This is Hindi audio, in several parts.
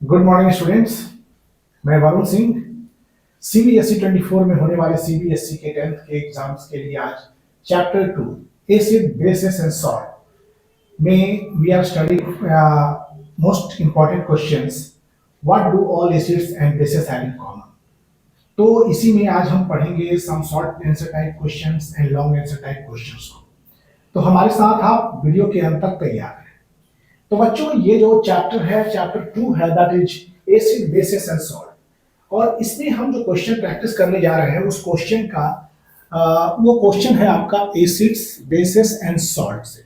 Good morning students. मैं वरुण सिंह। सीबीएसई 24 में होने वाले सीबीएसई के 10th के एग्जाम्स के लिए आज chapter 2 acid bases and salt में we are studying most important questions. What do all acids and bases have in common. तो इसी में आज हम पढ़ेंगे some short answer type questions and long answer type questions को। तो हमारे साथ आप वीडियो के अंत तक तैयार हैं। तो बच्चों ये जो चैप्टर है, चैप्टर 2 है, that is acid bases and salt. और इसमें हम जो क्वेश्चन प्रैक्टिस करने जा रहे हैं उस क्वेश्चन का वो क्वेश्चन है आपका एसिड्स बेसिस एंड सॉल्ट से।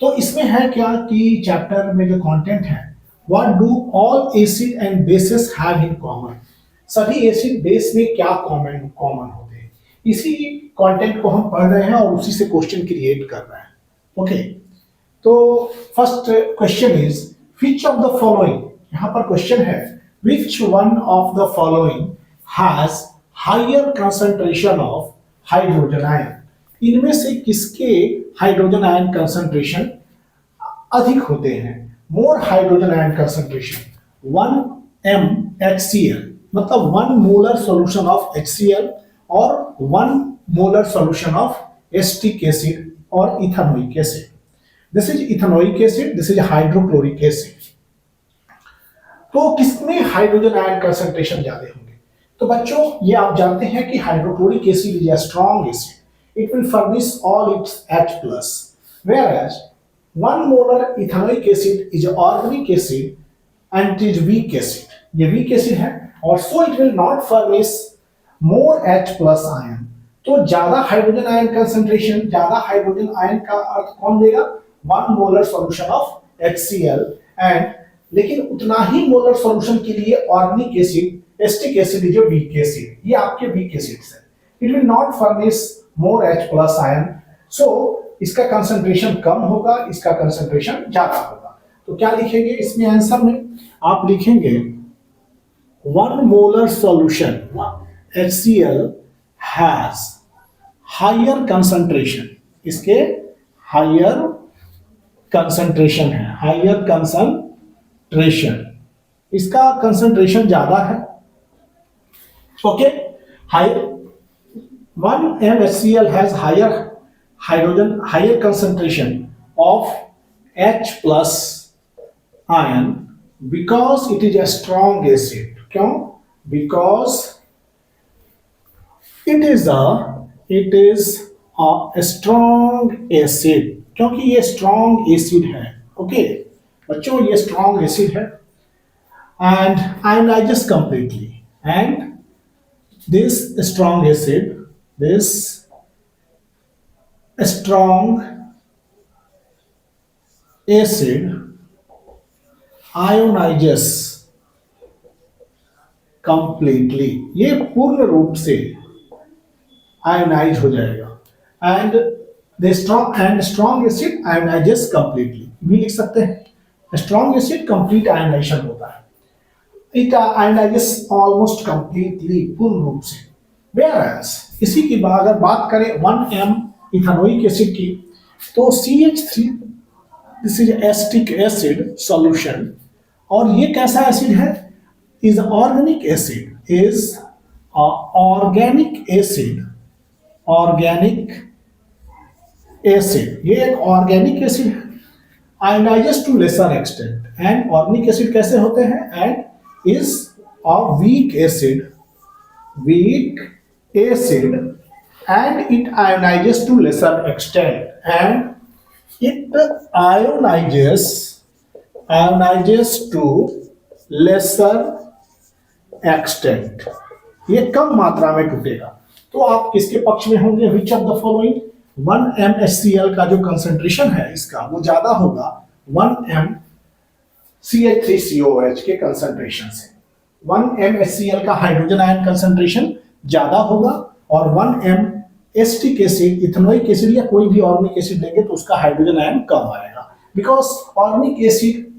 तो इसमें है क्या कि चैप्टर में जो कंटेंट है, what do all acid and bases have in common. सभी एसिड बेस में क्या कॉमन होते हैं, इसी कंटेंट को हम पढ़ रहे हैं और उसी से क्वेश्चन क्रिएट कर रहे हैं। ओके, तो first question is which of the following, यहां पर क्वेश्चन है which one of the following has higher concentration of hydrogen ion. इनमें से किसके हाइड्रोजन आयन कंसंट्रेशन अधिक होते हैं। More hydrogen ion concentration 1 mHCl, मतलब 1 मोलर सॉल्यूशन ऑफ HCl और 1 molar solution of acetic acid और ethanoic acid. This is ethanoic acid, this is hydrochloric acid. तो किसमें हाइड्रोजन आयन कंसंट्रेशन ज्यादा होंगे। तो बच्चों ये आप जानते हैं कि hydrochloric acid is a strong acid, it will furnish all it's H+, whereas 1 molar ethanoic acid is organic acid and it is weak acid, ये वीक एसिड है और so it will not furnish more H+ ion. तो ज्यादा हाइड्रोजन आयन कंसंट्रेशन, ज्यादा हाइड्रोजन आयन का अर्थ कौन देगा, 1 molar solution of HCl and, लेकिन उतना ही मोलर सॉल्यूशन के लिए organic acid acetic acid is weak acid, ये आपके वीक एसिड्स है। It will not furnish more H+ ion, so इसका कंसंट्रेशन कम होगा, इसका कंसंट्रेशन ज्यादा होगा। तो क्या लिखेंगे इसमें आंसर में, आप लिखेंगे 1 molar solution HCl has higher concentration, इसके हायर कंसंट्रेशन है, हायर कंसंट्रेशन, इसका कंसंट्रेशन ज्यादा है। Okay, higher 1 mHCl has higher hydrogen, higher concentration of H+ ion because it is a strong acid. क्यों, because it is a strong acid, क्योंकि ये स्ट्रॉन्ग एसिड है। ओके बच्चों, ये स्ट्रॉन्ग एसिड है and ionizes completely, and this strong acid, this strong acid ionizes completely, ये पूर्ण रूप से आयोनाइज हो जाएगा and the strong acid ionizes completely, भी लिख सकते हैं। स्ट्रॉन्ग एसिड कंप्लीट आयोनाइजेशन होता है, इट आयोनाइजेस ऑलमोस्ट कंप्लीटली, पूर्ण रूप से। वेयरएज इसी की अगर बात करें 1 m इथेनोइक एसिड की, तो CH3 this is acetic acid solution, और ये कैसा एसिड है, is organic acid, is organic acid, organic acid, ये एक ऑर्गेनिक एसिड है, ionizes to lesser extent, and organic acid कैसे होते हैं, and is a weak acid, weak acid and it ionizes to lesser extent, and it ionizes to lesser extent, ये कम मात्रा में टूटेगा। तो आप किसके पक्ष में होंगे, विच ऑफ द फॉलोइंग, 1 mHCl का जो कंसंट्रेशन है इसका वो ज्यादा होगा 1 mCH3COOH के कंसंट्रेशन से। 1 mHCl का हाइड्रोजन आयन कंसंट्रेशन ज्यादा होगा और 1 m acetic acid, ethanoic acid या कोई भी ऑर्गेनिक एसिड लेंगे तो उसका हाइड्रोजन आयन कम आएगा, because organic acid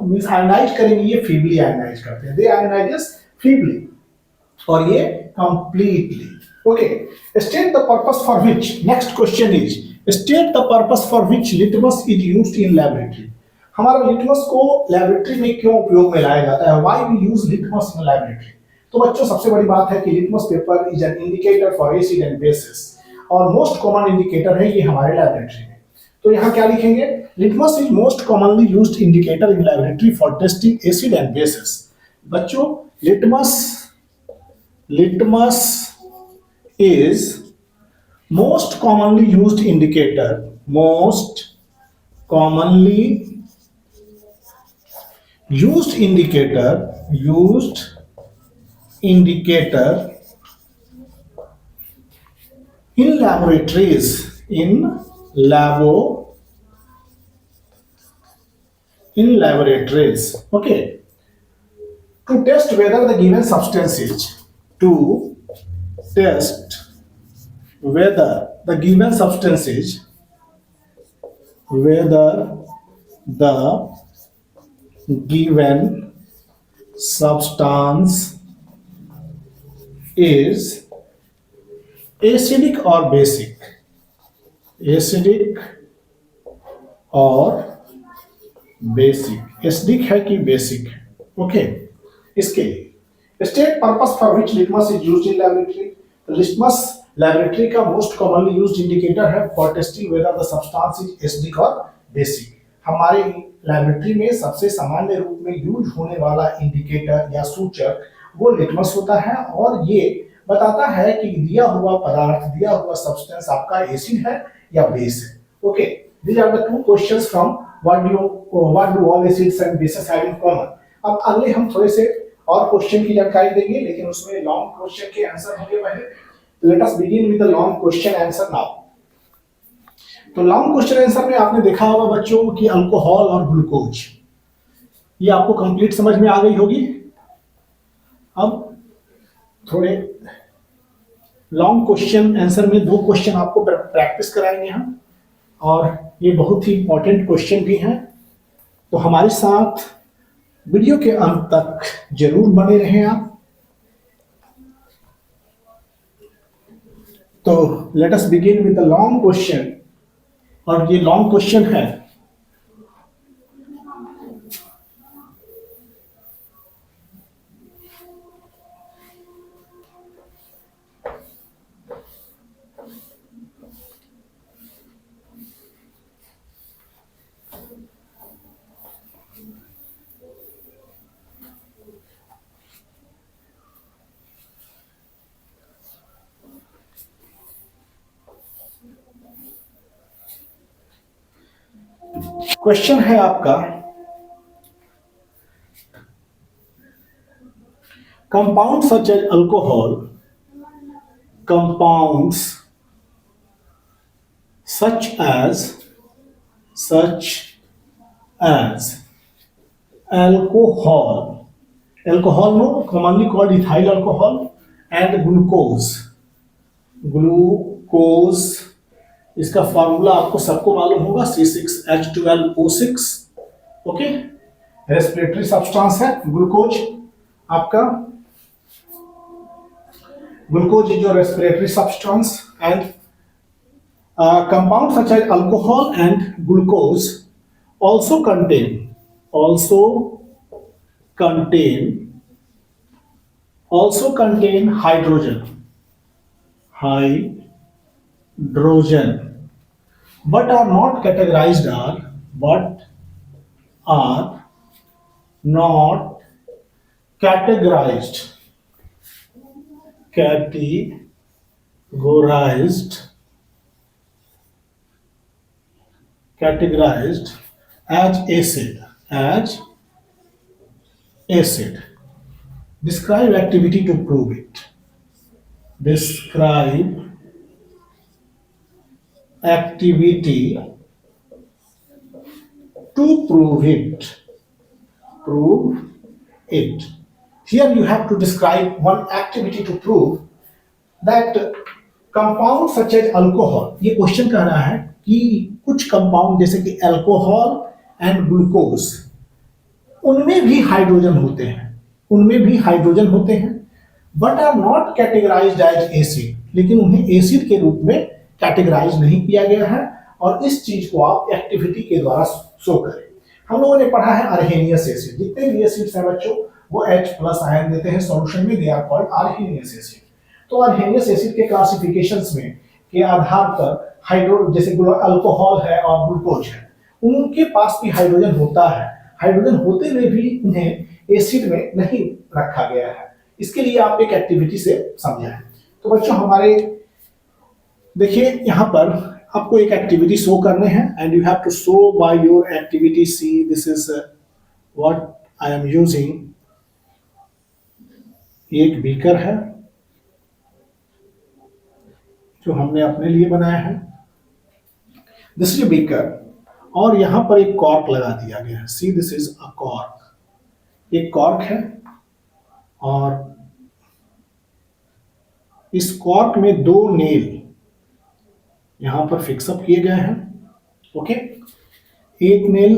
means ionize करेंगे, ये फीबली आयनाइज करते हैं, दे आयनाइजेस फीबली, और ये completely. Okay, state the purpose for which, next question is state the purpose for which litmus is used in laboratory. हमारा लिटमस को लेबोरेटरी में क्यों उपयोग में लाया जाता है, why we use litmus in laboratory. तो बच्चों सबसे बड़ी बात है कि litmus paper is an indicator for acid and bases, और मोस्ट कॉमन इंडिकेटर है ये हमारे लेबोरेटरी में। तो यहाँ क्या लिखेंगे, litmus is most commonly used indicator in laboratory for testing acid and basis. बच्चों litmus is most commonly used indicator in laboratories okay, to test whether the given substance is to test whether the given substance is whether the given substance is acidic or basic, acidic है कि बेसिक है। ओके, इसके लिए state purpose for which litmus is used in laboratory. Litmus laboratory का मोस्ट कॉमनली यूज्ड इंडिकेटर है for testing whether the substance is acidic और बेसिक। हमारे लेबोरेटरी में सबसे सामान्य रूप में यूज होने वाला इंडिकेटर या सूचक वो लिटमस होता है, और ये बताता है कि दिया हुआ पदार्थ, दिया हुआ सब्सटेंस आपका एसिड है या बेस है। Okay, these are the two questions from what do all acids and bases have in common। अब अगले हम थोड़े से और क्वेश्चन की जानकारी देंगे, लेकिन उसमें लॉन्ग क्वेश्चन के आंसर होंगे पहले। Let us begin with the long question answer now. तो लॉन्ग क्वेश्चन आंसर में आपने देखा होगा बच्चों कि अल्कोहल और ग्लूकोज, ये आपको कंप्लीट समझ में आ गई होगी। अब थोड़े लॉन्ग क्वेश्चन आंसर में दो क्वेश्चन आपको प्रैक्टिस कराएंगे हम, और ये बहुत ही इंपॉर्टेंट क्वेश्चन भी हैं। तो हमारे साथ वीडियो के अंत तक जरूर बने रहें आप। तो let us begin with the long question, और ये लॉन्ग क्वेश्चन है क्वेश्चन है आपका, compounds such as alcohol, compounds such as alcohol no commonly called ethyl alcohol and glucose इसका फॉर्मूला आपको सबको मालूम होगा, C6H12O6। ओके, रेस्पिरेटरी सब्सटेंस है ग्लूकोज आपका। Glucose is your respiratory substance, and compound such as alcohol and glucose also contain hydrogen, but are not categorized as acid. Describe activity to prove it. Describe activity to prove it. Here you have to describe one activity to prove that compound such as alcohol, ये क्वेश्चन कह रहा है कि कुछ कंपाउंड जैसे कि अल्कोहल एंड ग्लूकोज, उनमें भी हाइड्रोजन होते हैं, but are not categorized as acid, लेकिन उन्हें एसिड के रूप में कैटेगराइज नहीं किया गया है, और इस चीज को आप एक्टिविटी के द्वारा शो करें। हम लोगों ने पढ़ा है अर्हेनियस एसिड। जितने भी एसिड्स हैं बच्चों वो H प्लस आयन देते हैं सॉल्यूशन में, दे आर कॉल्ड अर्हेनियस एसिड। तो अर्हेनियस एसिड के क्लासिफिकेशंस में के आधार पर हाइड्रो जैसे अल्कोहल है और ग्लूकोज है, उनके पास भी हाइड्रोजन होता है। हाइड्रोजन होते हुए भी उन्हें एसिड में नहीं रखा गया है। इसके लिए आप एक एक्टिविटी से समझाएं। तो बच्चों हमारे देखिए यहां पर आपको एक एक्टिविटी शो करने हैं and you have to show by your activity. See this is what I am using. एक बीकर है जो हमने अपने लिए बनाया है, दिस इज बीकर, और यहां पर एक कॉर्क लगा दिया गया है। सी दिस इज अ कॉर्क, एक कॉर्क है और इस कॉर्क में दो नेल यहां पर फिक्सअप किए गए हैं। ओके, एक नेल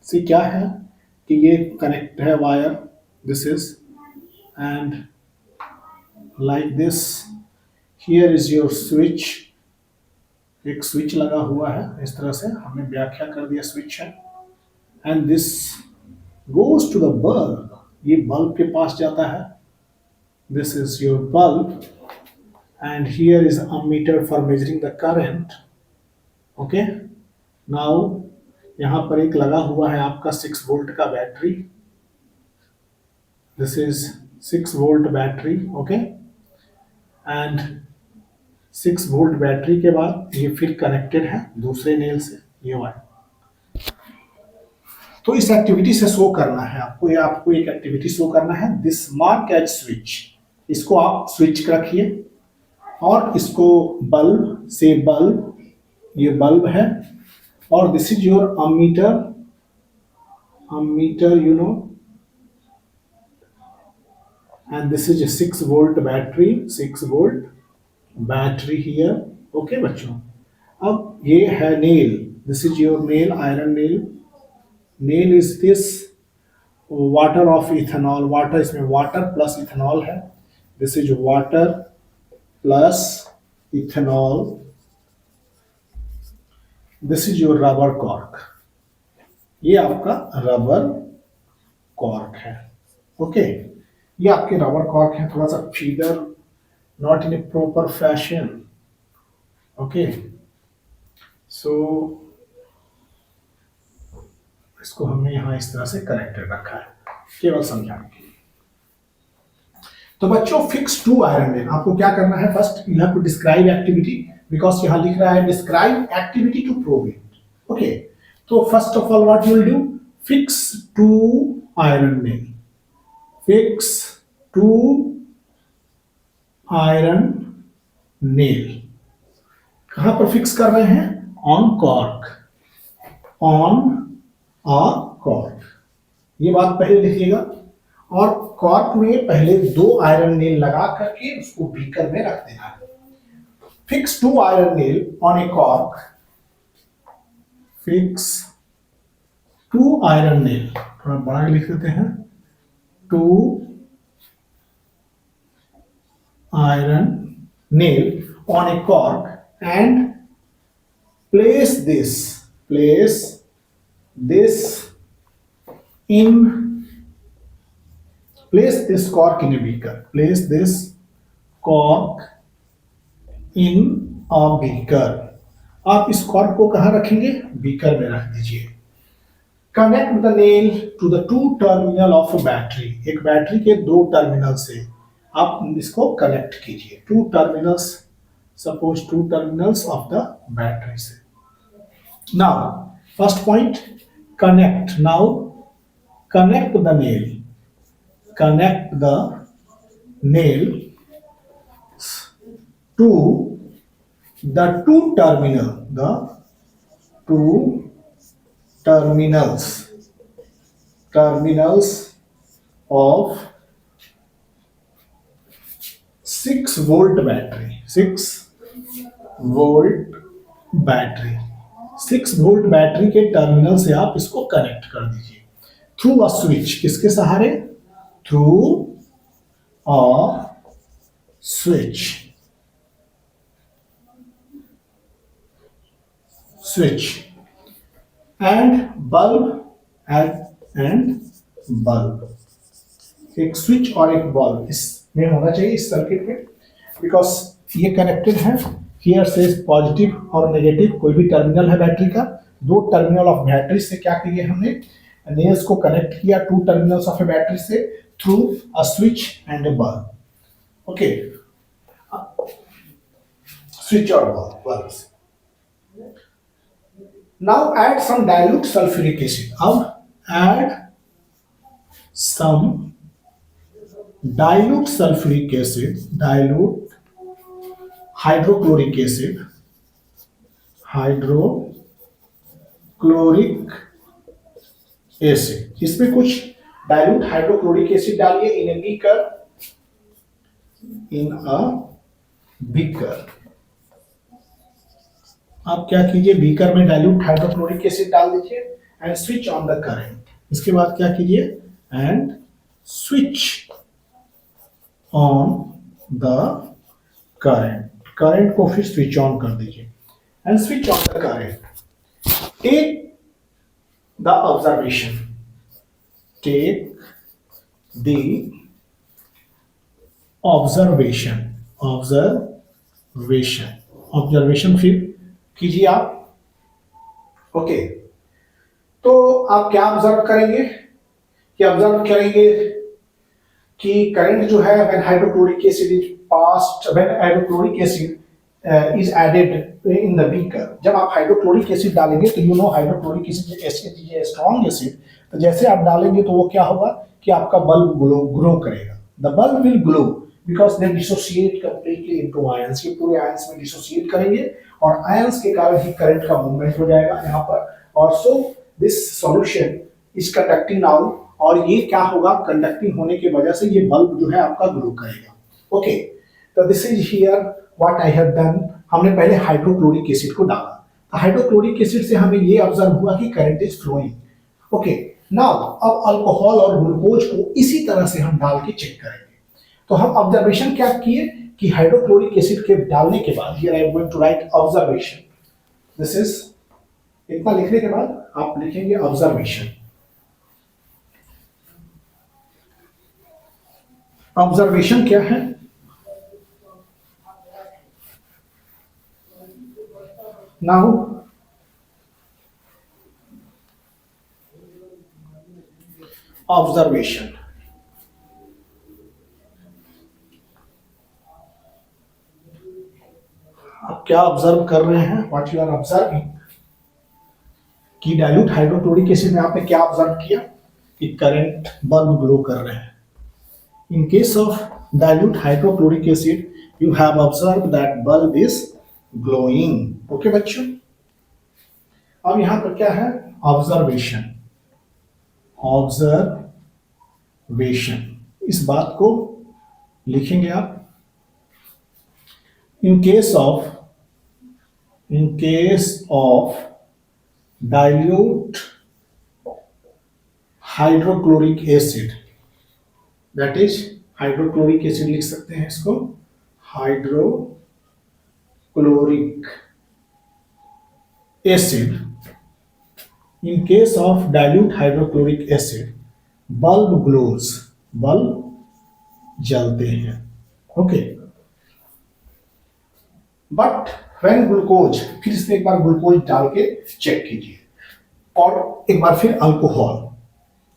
से क्या है कि ये कनेक्ट है wire, this is, and like this here is your switch. एक स्विच लगा हुआ है, इस तरह से हमने व्याख्या कर दिया स्विच है, and this goes to the bulb, ये बल्ब के पास जाता है, this is your bulb, and here is a meter for measuring the current. okay, now यहाँ पर एक लगा हुआ है आपका 6 वोल्ट का battery, this is 6 volt battery. Okay, and 6 volt battery के बाद ये फिर कनेक्टेड है दूसरे नेल से, ये वायर। तो इस एक्टिविटी से शो करना है आपको, या आपको एक एक्टिविटी शो करना है, दिस मार्क एज स्विच, इसको आप स्विच रखिए और इसको बल्ब से बल्ब, ये बल्ब है, और this is your ammeter, ammeter you know, and this is 6 volt battery, 6 volt battery here. Okay बच्चों, अब ये है nail, this is your nail, iron nail, nail is this water of ethanol, water इसमें वाटर प्लस इथेनॉल है, this is water plus ethanol, this is your rubber cork, ये आपका रबर कॉर्क है। ओके, ये आपके रबर कॉर्क है, थोड़ा सा figure not in a proper fashion. Okay, so इसको हमने यहां इस तरह से कनेक्टेड रखा है केवल समझाने के लिए। तो बच्चों फिक्स टू आयरन नेल, आपको क्या करना है, first you have to describe activity, because यहां लिख रहा है describe activity to prove it. Okay, तो first of all what you will do, fix two iron nail, fix two iron nail, कहां पर फिक्स कर रहे हैं, on cork, on a cork, ये बात पहले लिखिएगा, और कॉर्क में पहले 2 आयरन नेल लगा करके उसको बीकर में रख देना है। Fix 2 iron nail on A cork, fix 2 iron nail, थोड़ा बड़ा लिख देते हैं, 2 iron nail on A cork and place this cork in a beaker, place this cork in a beaker, आप इस कॉर्क को कहां रखेंगे, बीकर में रख दीजिए। Connect the nail to the 2 terminal of a battery, एक बैटरी के 2 टर्मिनल से आप इसको कनेक्ट कीजिए, 2 terminals, suppose 2 terminals of the battery से। Now, first point, connect. Now, connect the nail. Connect the nail to the 2 terminal. The 2 terminals. Terminals of 6 volt battery. 6 volt battery. 6 volt battery के टर्मिनल से आप इसको कनेक्ट कर दीजिए थ्रू अ स्विच, किसके सहारे, through a switch, switch, and bulb and bulb, एक स्विच और एक बल्ब इसमें होना चाहिए इस सर्किट में, बिकॉज ये कनेक्टेड है। हियर से पॉजिटिव और नेगेटिव कोई भी टर्मिनल है बैटरी का, दो टर्मिनल ऑफ बैटरी से क्या किए हमने, नेल्स को कनेक्ट किया to terminals of a battery से through a switch and a bulb. Okay, switch और bulb. Now add some dilute sulphuric acid, अब add some dilute sulfuric acid, dilute hydrochloric acid, hydrochloric acid, इसमें कुछ dilute hydrochloric acid डालिए in a beaker, in a beaker। आप क्या कीजिए, बीकर में dilute hydrochloric acid डाल दीजिए and switch on the current. इसके बाद क्या कीजिए, and switch on the current, current को फिर स्विच ऑन कर दीजिए and switch on the current. Take the observation, take the observation, observation, observation फिर कीजिए आप। ओके, तो आप क्या ऑब्जर्व करेंगे, कि ऑब्जर्व करेंगे कि करंट जो है when hydrochloric acid is passed, when hydrochloric acid is added in the beaker, जब आप हाइड्रोक्लोरिक एसिड डालेंगे तो you know hydrochloric acid is strong acid, तो जैसे आप डालेंगे तो वो क्या होगा कि आपका बल्ब ग्लो करेगा, the bulb will glow because they dissociate completely into ions, ये पूरे आयंस में डिसोसिएट करेंगे और आयंस के कारण ही करंट का मूवमेंट हो जाएगा यहाँ पर। और so this solution is conducting now, और ये क्या होगा, कंडक्टिंग होने की वजह से ये बल्ब जो है आपका ग्लो करेगा। ओके, तो this is here what I have done, हमने पहले हाइड्रोक्लोरिक एसिड को डाला, तो हाइड्रोक्लोरिक एसिड से हमें ये ऑब्जर्व हुआ कि current is flowing. Okay, now अब अल्कोहल और ग्लूकोज को इसी तरह से हम डाल के चेक करेंगे। तो हम ऑब्जर्वेशन क्या किए कि हाइड्रोक्लोरिक एसिड के डालने के बाद, here I am going to write observation, this is, इतना लिखने के बाद आप लिखेंगे ऑब्जर्वेशन। ऑब्जर्वेशन क्या है, नाउ ऑब्जर्वेशन, आप क्या ऑब्जर्व कर रहे हैं, व्हाट यू आर ऑब्जर्विंग, कि डाइल्यूट हाइड्रोक्लोरिक एसिड में आपने क्या ऑब्जर्व किया कि करंट, बल्ब ग्लो कर रहे हैं। In case of dilute hydrochloric acid, you have observed that bulb is glowing. Okay बच्चों, अब यहां पर क्या है, ऑब्जर्वेशन, ऑब्जर्वेशन, इस बात को लिखेंगे आप। In case of dilute hydrochloric acid, that is hydrochloric acid लिख सकते हैं इसको, hydrochloric acid, in case of dilute hydrochloric acid bulb glows, bulb जलते हैं। ओके, बट व्हेन ग्लूकोज, फिर इसमें एक बार ग्लूकोज डाल के चेक कीजिए, और एक बार फिर अल्कोहल,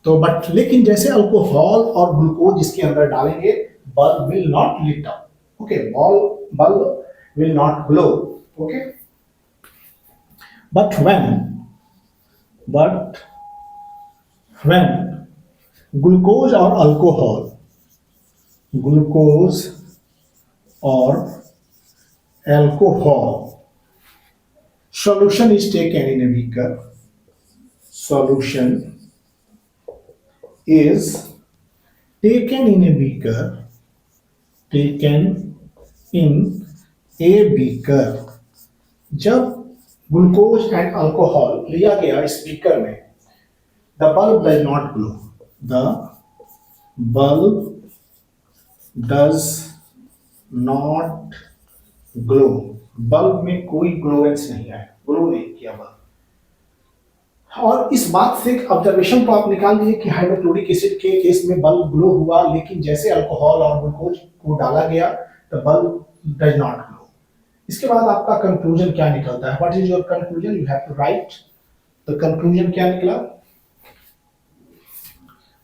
तो बट लेकिन जैसे अल्कोहल और ग्लूकोज इसके अंदर डालेंगे, bulb will not lit up. Okay, bulb will not glow. Okay, but when glucose और अल्कोहल, ग्लूकोज और alcohol solution is taken in a beaker, solution is taken in a beaker, taken in a beaker, जब ग्लूकोज एंड अल्कोहल लिया गया इस बीकर में, the bulb does not glow, the bulb does not glow, bulb में कोई ग्लोएंस नहीं आया, ग्लो नहीं किया बल्ब। और इस बात से एक ऑब्जर्वेशन तो आप निकाल दिए कि हाइड्रोक्लोरिक एसिड के केस में बल्ब ग्लो हुआ, लेकिन जैसे अल्कोहल और ग्लूकोज को डाला गया तो बल्ब डज नॉट ग्लो। इसके बाद आपका कंक्लूजन क्या निकलता है? What is your conclusion? You have to write the conclusion क्या निकला।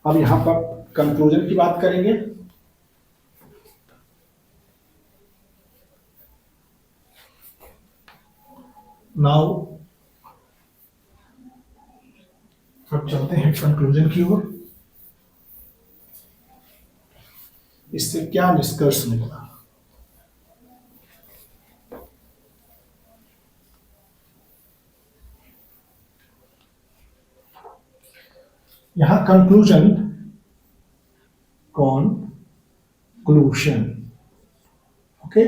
अब यहां पर कंक्लूजन की बात करेंगे। नाउ अब चलते हैं कंक्लूजन की ओर। इससे क्या निष्कर्ष निकला? यहां कंक्लूजन, ओके,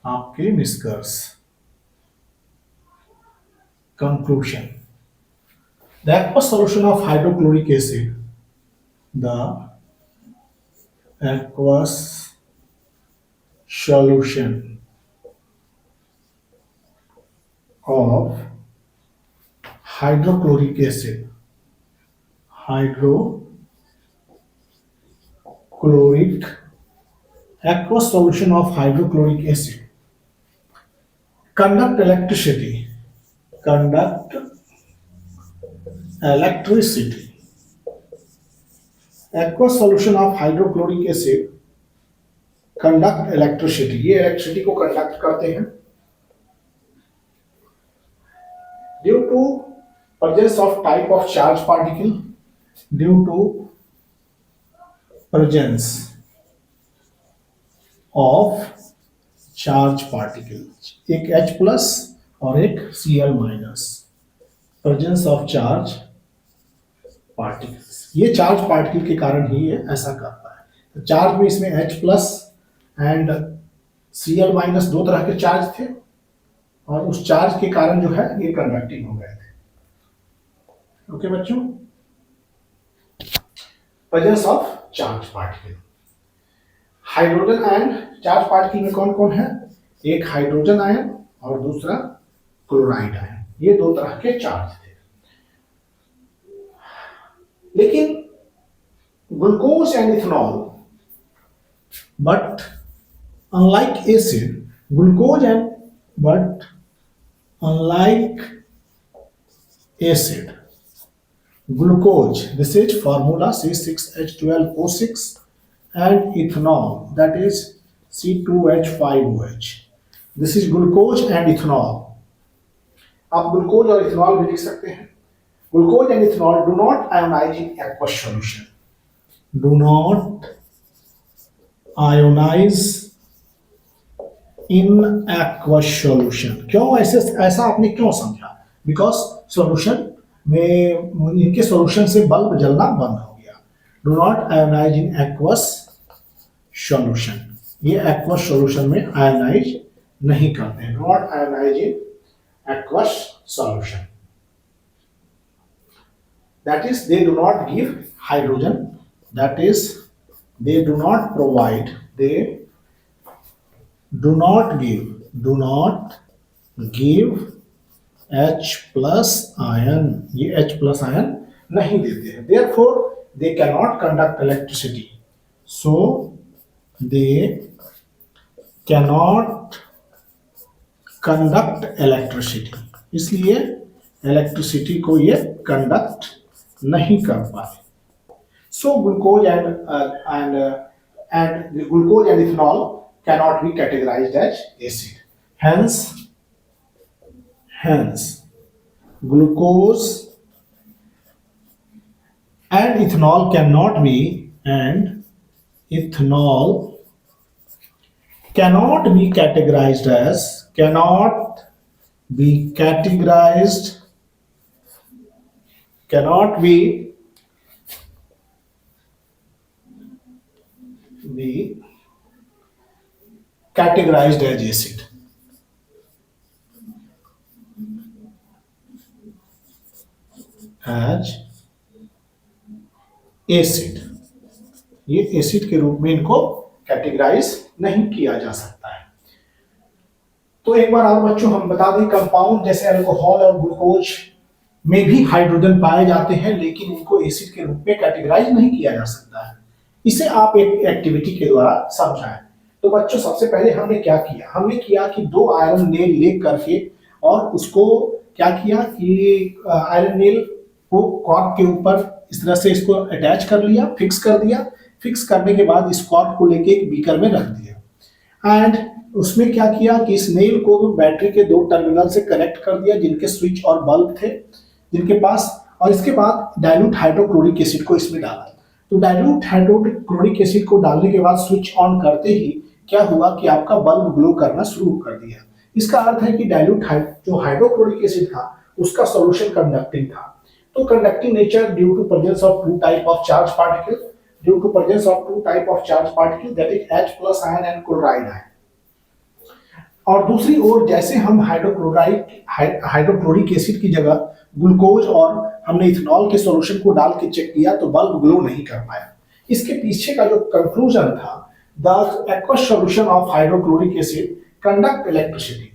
आपके निष्कर्ष, conclusion. The aqueous solution of hydrochloric acid, the aqueous solution of hydrochloric acid, aqueous solution of hydrochloric acid conduct electricity. Aqueous solution of hydrochloric acid conduct electricity. ये इलेक्ट्रिसिटी को कंडक्ट करते हैं due to presence of type of charge particle, due to presence of charge particle, एक H प्लस और एक Cl minus, presence of charge particles. ये चार्ज पार्टिकल के कारण ही ये ऐसा करता है। तो चार्ज में इसमें H plus and Cl minus दो तरह के चार्ज थे और उस चार्ज के कारण जो है ये कंडक्टिंग हो गए थे। ओके बच्चों, presence of charge particle. Hydrogen ion charge particle में कौन कौन है? एक हाइड्रोजन आयन और दूसरा क्लोराइड आयन। ये दो तरह के चार्ज थे। लेकिन glucose and ethanol, but unlike acid, unlike acid, glucose, this is formula C6H12O6, and ethanol, that is C2H5OH. This is glucose and ethanol. आप ग्लूकोज और इथेनॉल भी लिख सकते हैं। Glucose and ethanol do not ionize in aqueous solution. Do not ionize in aqueous solution। क्यों ऐसा आपने क्यों समझा? बिकॉज सॉल्यूशन में इनके सॉल्यूशन से बल्ब जलना बंद हो गया। Do not ionize in aqueous solution। ये aqueous solution में आयोनाइज नहीं करते हैं। Do not ionize in aqueous solution। That is, they do not give hydrogen. That is, they do not provide, they do not give H plus ion। ये H plus ion नहीं देते हैं। Therefore, they cannot conduct electricity. So, they cannot conduct electricity। इसलिए इलेक्ट्रिसिटी को ये कंडक्ट नहीं कर पाए। So, glucose and ethanol cannot be categorized as acid. Hence, glucose and ethanol cannot be categorized as acid। ये एसिड के रूप में इनको कैटेगराइज नहीं किया जा सकता है। तो एक बार और बच्चों हम बता दें, कंपाउंड जैसे अल्कोहल और ग्लूकोज में भी हाइड्रोजन पाए जाते हैं, लेकिन इनको एसिड के रूप में कैटेगराइज नहीं किया जा सकता है। इसे आप एक एक्टिविटी के द्वारा समझाएं। तो बच्चों सबसे पहले हमने क्या किया, हमने किया कि 2 आयरन नेल ले करके और उसको क्या किया कि आयरन नेल को कॉर्क के ऊपर इस तरह से इसको अटैच कर लिया, फिक्स कर दिया। फिक्स करने के बाद इस कॉर्क को लेके एक बीकर में रख दिया एंड उसमें क्या किया कि इस नेल को बैटरी के 2 टर्मिनल से कनेक्ट कर दिया जिनके स्विच और बल्ब थे जिनके पास, और इसके बाद डाइल्यूट हाइड्रोक्लोरिक एसिड को इसमें डाला। तो डाइल्यूट हाइड्रोक्लोरिक एसिड को डालने के बाद स्विच ऑन करते ही क्या हुआ कि आपका बल्ब ग्लो करना शुरू कर दिया। इसका अर्थ है कि डाइल्यूट जो हाइड्रोक्लोरिक एसिड था उसका सॉल्यूशन कंडक्टिंग था। तो conducting nature due to presence of 2 type of charge particle, due to presence of 2 type of charge particle that is H+ ion and chloride ion. और दूसरी ओर जैसे हम हाइड्रोक्लोरिक एसिड की जगह ग्लूकोज और हमने इथेनॉल के सॉल्यूशन को डाल के चेक किया तो बल्ब ग्लो नहीं कर पाया। इसके पीछे का जो कंक्लूजन था, the aqueous solution of hydrochloric acid conduct electricity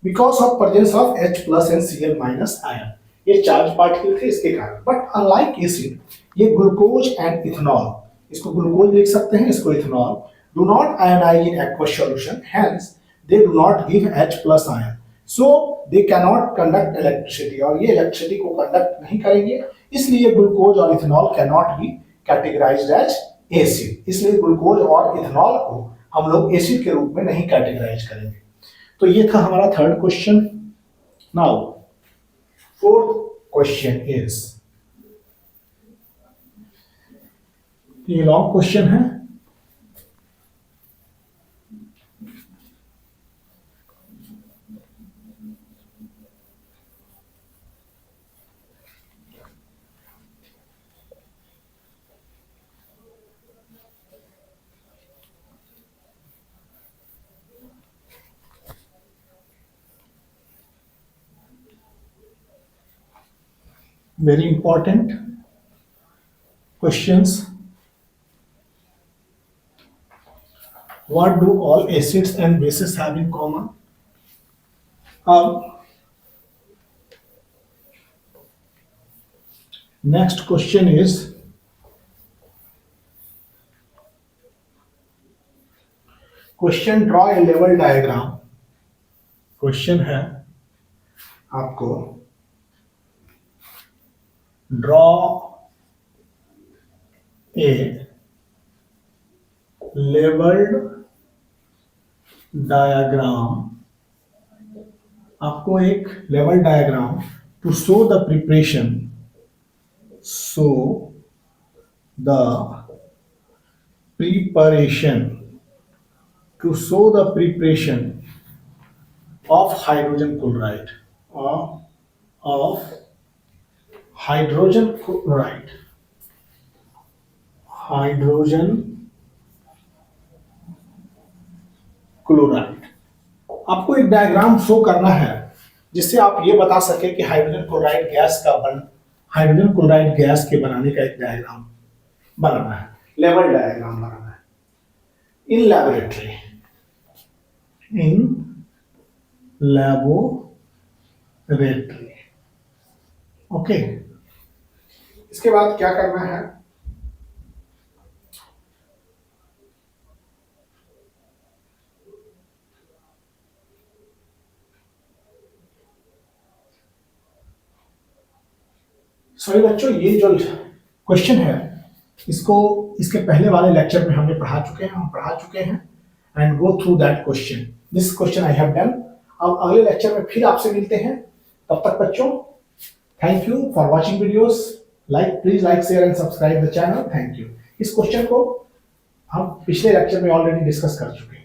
because of presence of H+ and Cl- ion. ये चार्ज पार्टिकल थे इसके कारण। बट अनलाइक एसिड, ये ग्लूकोज एंड इथेनॉल, इसको ग्लूकोज लिख सकते हैं, इसको ethanol, do not ionize in aqueous solution, hence they do not give H+ ion, so they cannot conduct electricity, और ये इलेक्ट्रिसिटी को कंडक्ट नहीं करेंगे, इसलिए ग्लूकोज और ethanol cannot be categorized as acid। इसलिए ग्लूकोज और इथेनॉल को हम लोग एसिड के रूप में नहीं कैटेगराइज करेंगे। तो ये था हमारा third question. Now fourth question is, ये लॉन्ग क्वेश्चन है। Very important questions. What do all acids and bases have in common? Next question is, question draw a लेवल डायग्राम। क्वेश्चन है आपको ड्रॉ ए लेवल्ड डायग्राम, आपको एक लेवल diagram to show the preparation, show the preparation, to show the preparation of hydrogen chloride, of hydrogen chloride, hydrogen chloride. आपको एक डायग्राम शो करना है जिससे आप ये बता सके कि हाइड्रोजन क्लोराइड गैस के बनाने का एक डायग्राम बनाना है, लेवल डायग्राम बनाना है इन लैबोरेटरी, ओके। इसके बाद क्या करना है, सॉरी बच्चों, ये जो क्वेश्चन है इसको इसके पहले वाले लेक्चर में हमने पढ़ा चुके हैं and go through that question. This question I have done. अब अगले लेक्चर में फिर आपसे मिलते हैं, तब तक बच्चों thank you for watching videos. Please like share and subscribe the channel. Thank you. इस क्वेश्चन को हम पिछले लेक्चर में ऑलरेडी डिस्कस कर चुके हैं।